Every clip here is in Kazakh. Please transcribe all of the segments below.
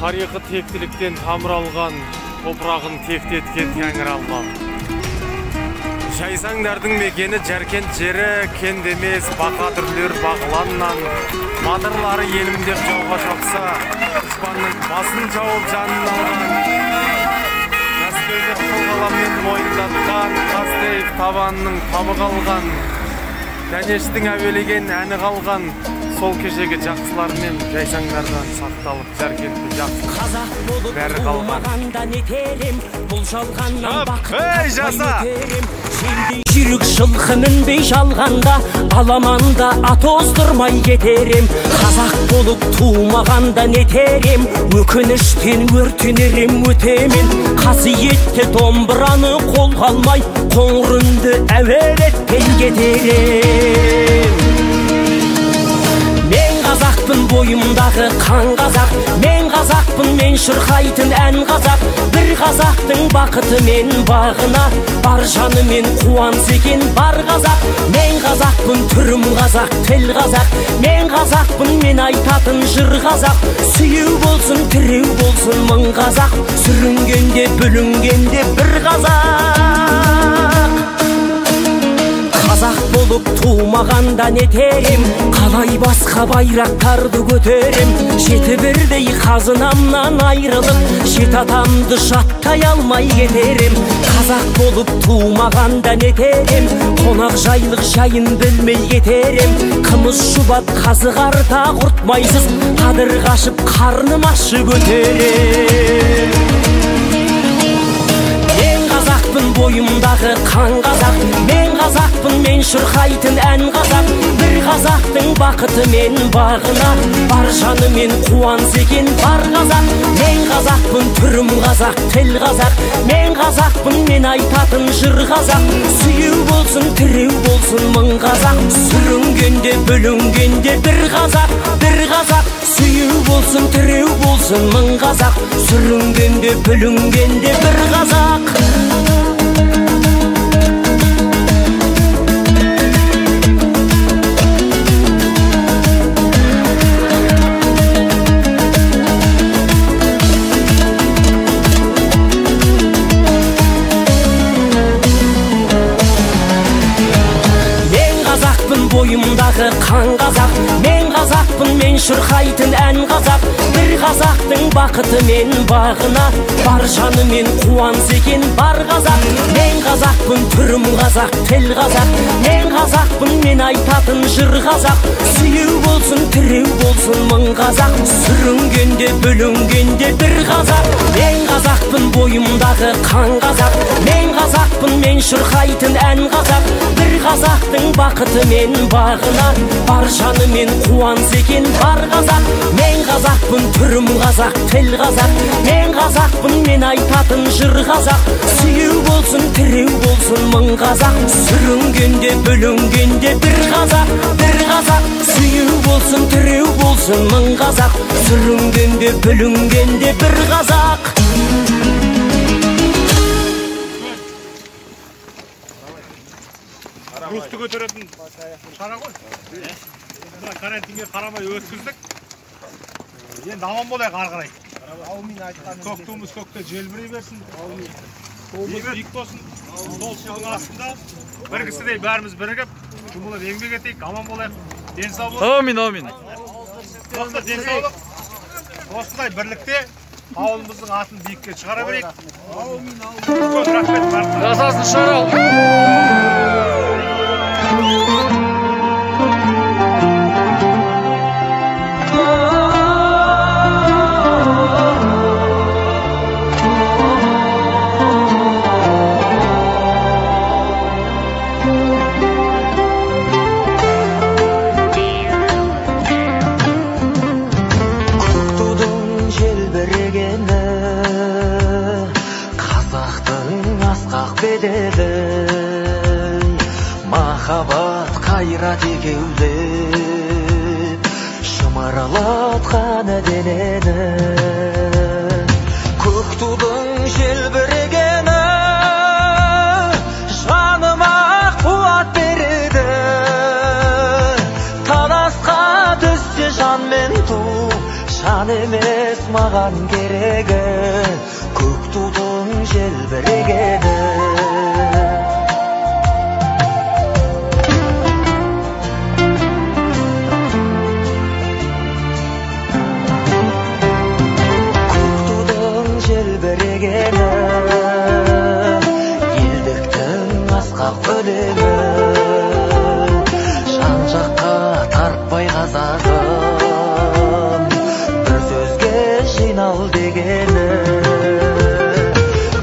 Тарихы тектіліктен тамыр алған, топырағын тектеткен тәңір Аллам. Жайсаңдардың мекені Жаркент жері, кендемес бақадырлер бағыланнан, батырлары елімдер жауға шапса, дұшпанның басын жауып жанын алған. Мәскеуде қылғаламмен мойындатқан, Қастеев табанының табы қалған, Дәнештің әуелеген әні қалған. Сол кешегі жақсылармен жайсаңдардан сақталып, Жаркентті жақсы бәрі қалған. Ей, жаса! Жүрік жылқы мінбей жалғанда, аламанда ат оздырмай кетерем. Қазақ болып туымағанда нетерем, өкініштен өртенерем өтемен. Қасиетті домбыраны қолға алмай, қоңыр үнді әуелетпен кетерем. Мен қазақпын, бойымдағы қан қазақ, мен қазақпын, мен шырқайтын ән қазақ. Бір қазақтың бақыты мен бағына, бар жаны мен қуанса екен бар қазақ. Мен қазақпын, түрім қазақ, тіл қазақ, мен қазақпын, мен айтатын жыр қазақ. Сүйеу болсын, тіреу болсын мың қазақ, сүрінгенде бүлінгенде бір қазақ. Қазақ болып туымағанда нетерем, қалай басқа байрақтарды көтерем. Жеті бірдей қазынамнан айрылып, жет атамды жаттай алмай кетерем. Қазақ болып туымағанда нетерем, қонақ жайлық жайын білмей кетерем. Қымыз шұбат қазығарда құртмайсыз, қадыр қашып қарным ашы көтерем. Қазақпын, бойымдағы қан қазақ, мен қазақпын, мен шырқайтын ән қазақ. Бір қазақтың бақыты мен бағына, бар жаны мен қуанса екен бар қазақ. Мен қазақпын, түрім қазақ, тіл қазақ, мен қазақпын, мен айтатын жыр қазақ. Сүйеу болсын, тіреу болсын мың қазақ, сүрінгенде бүлінгенде бір қазақ, бір қазақ. Сүйеу болсын, тіреу болсын мың қазақ, сүрінгенде бүлінгенде бір қазақ. Бойымдағы қан қазақ, мен қазақпын, мен шырқайтын ән қазақ. Бір қазақтың бақыты мен бағына, бар жаны мен қуанса екен бар қазақ. Мен қазақпын, түрім қазақ, тіл қазақ, мен қазақпын, мен айтатын жыр қазақ. Сүйеу болсын, тіреу болсын мың қазақ, сүрінгенде бүлінгенде бір қазақ. Мен қазақпын, бойымдағы қан қазақ, мен қазақпын, мен шырқайтын ән қазақ. Бір қазақтың бақыты мен бағына, бар жаны мен қуанса екен бар қазақ. Мен қазақпын, түрім қазақ, тіл қазақ, мен қазақпын, мен айтатын жыр қазақ. Сүйеу болсын, тіреу болсын мың қазақ, сүрінгенде бүлінгенде бір қазақ, бір қазақ. Сүйеу болсын, тіреу болсын мың қазақ, сүрінгенде бүлінгенде бір қазақ. Рухты көтеретін шара ғой. Карантинге қарамай өткіздік. Енді аман болайық ары қарай. Көк туымыз көкте желбірей берсін. Туымыз биік болсын. Сол судың астында бір кісідей бәріміз бірігіп, жұмылып еңбек етейік, аман болайық. Денсаулық болсын. Амин, амин. Осындай денсаулық, осындай бірлікте ауылымыздың атын биікке шығара берейік. Көп рахмет. Жасасын шара. Махаббат қайрат екеулеп шымырлатқан денені, көк тудың желбірегені жаныма қуат береді. Таласқа түссе жан мен ту, шан емес маған керегі, көк тудың желбірегені. Көк тудың желбірегені, елдіктің асқақ өлеңі, жан жаққа тартпай қазағым, бір сөзге жинал дегені.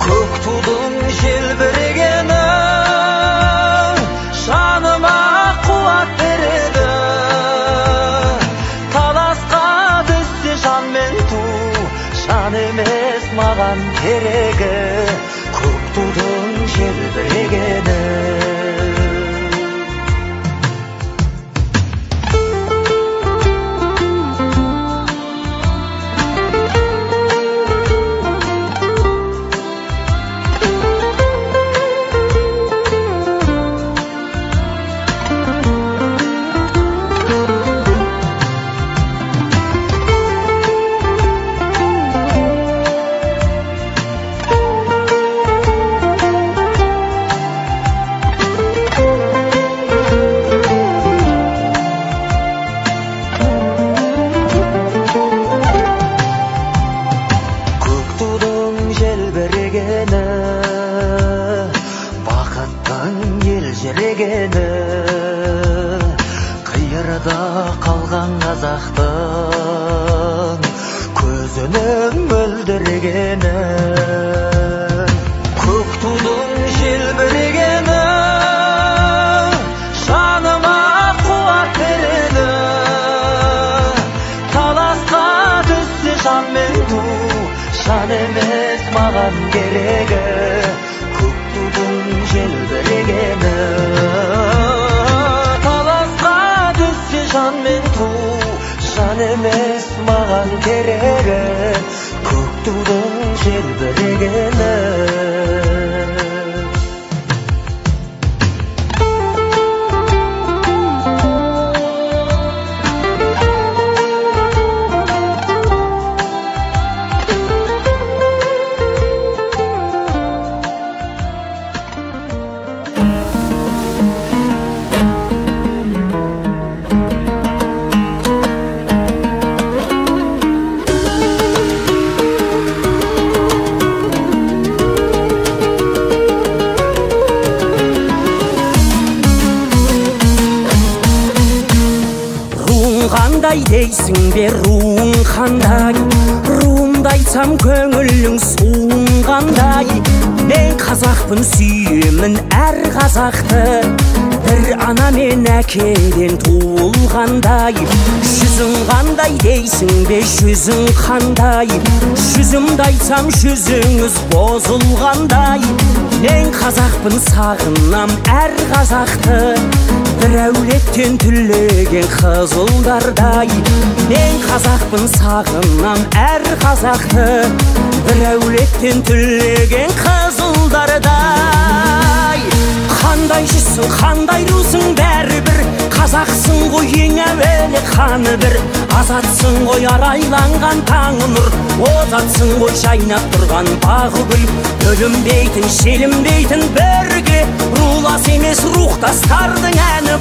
Көк тудың желбірегені, жаныма қуат береді. Таласқа түссе жан мен ту, жан емес маған керегі, көк тудың желбірегені. Қиырда қалған қазақтың көзінің мөлдірегені. Көк тудың желбірегені, жаныма қуат береді. Таласқа түссе жан мен ту, жан емес маған керегі, көк тудың желбірегені. Жан мен ту, жан емес маған керегі, көк тудың желбірегені. Қандай дейсің бе руың қандай, руымды айтсам көңілің суың қандай. Мен қазақпын, сүйемін әр қазақты, бір ана мен әкеден туылғандай. Жүзің қандай дейсің бе, жүзің қандай, жүзімді айтсам жүзіңіз бозылғандай. Мен қазақпын, сағынам әр қазақты, бір әулеттен түлеген қызылдардай. Мен қазақпын, сағынам әр қазақты, бір әулеттен түлеген қызылдардай. Қандай жүзсің, қандай русың, бәрі бір қазақсың ғой, ең әуелі қаны бір. Азатсың ғой арайланған таңы нұр, озатсың ғой жайнап тұрған бағы гүл. Бөлінбейтін, шелінбейтін бірге, рулас емес рухтастардың әні